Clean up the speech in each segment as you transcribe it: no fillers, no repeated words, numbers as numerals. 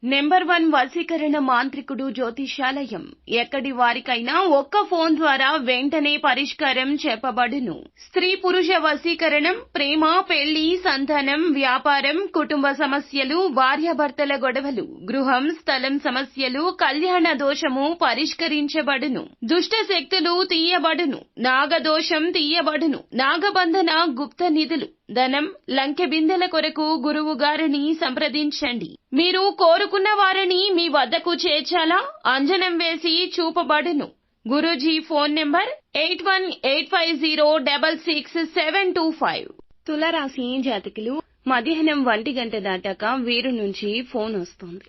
Number 1 వశీకరణ మాంత్రికుడు జ్యోతిషాలయం. ఎక్కడి వారికైనా ఒక్క ఫోన్ ద్వారా వెంటనే పరిష్కారం చెప్పబడును. స్త్రీ పురుష వశీకరణం, ప్రేమ, పెళ్లి, సంతానం, వ్యాపారం, కుటుంబ సమస్యలు, భార్యాభర్తల గొడవలు, గృహం, స్థలం సమస్యలు, కళ్యాణ దోషము పరిష్కరించబడును. దుష్ట శక్తులు తీయబడును. నాగదోషం తీయబడును. నాగబంధన, గుప్త నిధులు, ధనం, లంకె బిందెల కొరకు గురువు గారిని సంప్రదించండి. మీరు కోరుకున్న వారిని మీ వద్దకు చేర్చాలా? అంజనం వేసి చూపబడును. Guruji phone number 8185066725. తులారాశి జాతకులు, మధ్యాహ్నం 1 గంట దాటాక వీరు నుంచి ఫోన్ వస్తుంది.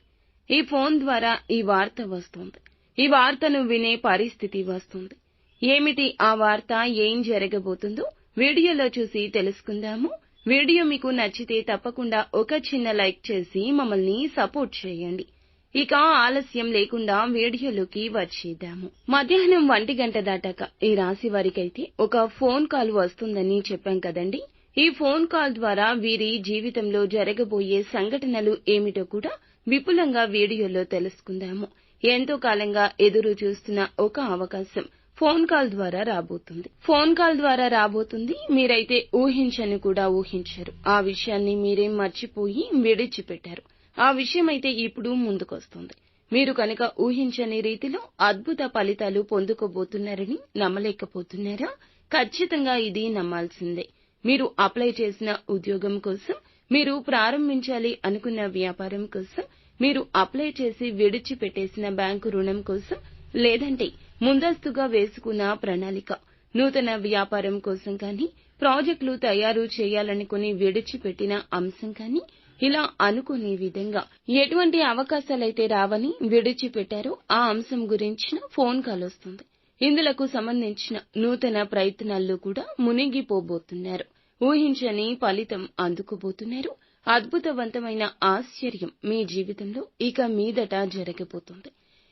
ఈ ఫోన్ ద్వారా ఈ వార్త వస్తుంది. ఈ వార్తను వినే పరిస్థితి వస్తుంది. ఏమిటి ఆ వార్త? ఏం జరగబోతుందో వీడియోలో చూసి తెలుసుకుందాము. వీడియో మీకు నచ్చితే తప్పకుండా ఒక చిన్న లైక్ చేసి మమ్మల్ని సపోర్ట్ చేయండి. ఇక ఆలస్యం లేకుండా వీడియోలోకి వచ్చేద్దాము. మధ్యాహ్నం 1 గంట దాటాక ఈ రాశి వారికైతే ఒక ఫోన్ కాల్ వస్తుందని చెప్పాం కదండి. ఈ ఫోన్ కాల్ ద్వారా వీరి జీవితంలో జరగబోయే సంఘటనలు ఏమిటో కూడా విపులంగా వీడియోలో తెలుసుకుందాము. ఎంతో కాలంగా ఎదురు చూస్తున్న ఒక అవకాశం ఫోన్ కాల్ ద్వారా రాబోతుంది. ఫోన్ కాల్ ద్వారా రాబోతుంది. మీరైతే ఊహించని కూడా ఊహించరు. ఆ విషయాన్ని మీరేం మర్చిపోయి విడిచిపెట్టారు. ఆ విషయమైతే ఇప్పుడు ముందుకొస్తుంది. మీరు కనుక ఊహించని రీతిలో అద్భుత ఫలితాలు పొందుకోబోతున్నారని నమ్మలేకపోతున్నారా? ఖచ్చితంగా ఇది నమ్మాల్సిందే. మీరు అప్లై చేసిన ఉద్యోగం కోసం, మీరు ప్రారంభించాలి అనుకున్న వ్యాపారం కోసం, మీరు అప్లై చేసి విడిచిపెట్టేసిన బ్యాంకు రుణం కోసం, లేదంటే ముందస్తుగా వేసుకున్న ప్రణాళిక, నూతన వ్యాపారం కోసం కానీ, ప్రాజెక్టులు తయారు చేయాలనుకుని విడిచిపెట్టిన అంశం కానీ, ఇలా అనుకునే విధంగా ఎటువంటి అవకాశాలైతే రావని విడిచిపెట్టారో ఆ అంశం గురించిన ఫోన్ కాల్ వస్తుంది. ఇందులకు సంబంధించిన నూతన ప్రయత్నాల్లో కూడా మునిగిపోబోతున్నారు. ఊహించని ఫలితం అందుకోబోతున్నారు. అద్భుతవంతమైన ఆశ్చర్యం మీ జీవితంలో ఇక మీదట జరగబోతుంది.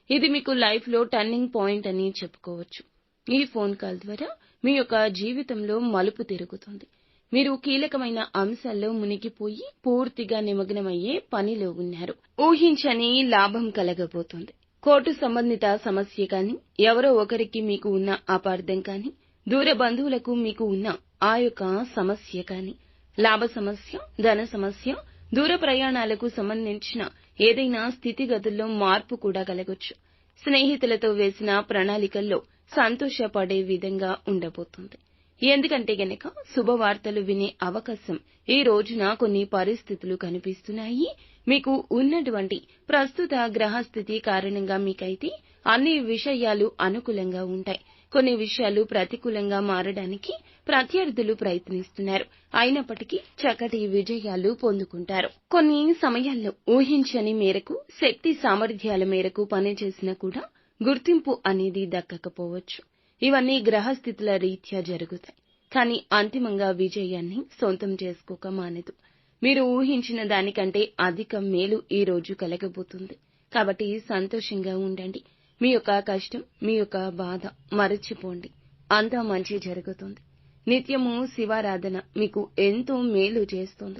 ఇది మీకు లైఫ్ లో టర్నింగ్ పాయింట్ అని చెప్పుకోవచ్చు. ఈ ఫోన్ కాల్ ద్వారా మీ యొక్క జీవితంలో మలుపు తిరుగుతుంది. మీరు కీలకమైన అంశాల్లో మునిగిపోయి పూర్తిగా నిమగ్నమయ్యే పనిలో ఉన్నారు. ఊహించని లాభం కలగబోతుంది. కోర్టు సంబంధిత సమస్య కానీ, ఎవరో ఒకరికి మీకు ఉన్న అపార్థం కానీ, దూర బంధువులకు మీకు ఉన్న ఆ యొక్క సమస్య కానీ, లాభ సమస్య, ధన సమస్య, దూర ప్రయాణాలకు సంబంధించిన ఏదైనా స్థితిగతుల్లో మార్పు కూడా కలగొచ్చు. స్నేహితులతో వేసిన ప్రణాళికల్లో సంతోషపడే విధంగా ఉండబోతుంది. ఎందుకంటే గనక శుభవార్తలు వినే అవకాశం ఈ రోజున కొన్ని పరిస్థితులు కనిపిస్తున్నాయి. మీకు ఉన్నటువంటి ప్రస్తుత గ్రహస్థితి కారణంగా మీకైతే అన్ని విషయాలు అనుకూలంగా ఉంటాయి. కొన్ని విషయాలు ప్రతికూలంగా మారడానికి ప్రత్యర్థులు ప్రయత్నిస్తున్నారు. అయినప్పటికీ చక్కటి విజయాలు పొందుకుంటారు. కొన్ని సమయాల్లో ఊహించని మేరకు, శక్తి సామర్థ్యాల మేరకు పనిచేసినా కూడా గుర్తింపు అనేది దక్కకపోవచ్చు. ఇవన్నీ గ్రహస్థితుల రీత్యా జరుగుతాయి. కానీ అంతిమంగా విజయాన్ని సొంతం చేసుకోక మానదు. మీరు ఊహించిన దానికంటే అధిక మేలు ఈ రోజు కలగబోతుంది. కాబట్టి సంతోషంగా ఉండండి. మీ యొక్క కష్టం, మీ యొక్క బాధ మరచిపోండి. అంతా మంచి జరుగుతుంది. నిత్యము శివారాధన మీకు ఎంతో మేలు చేస్తుంది.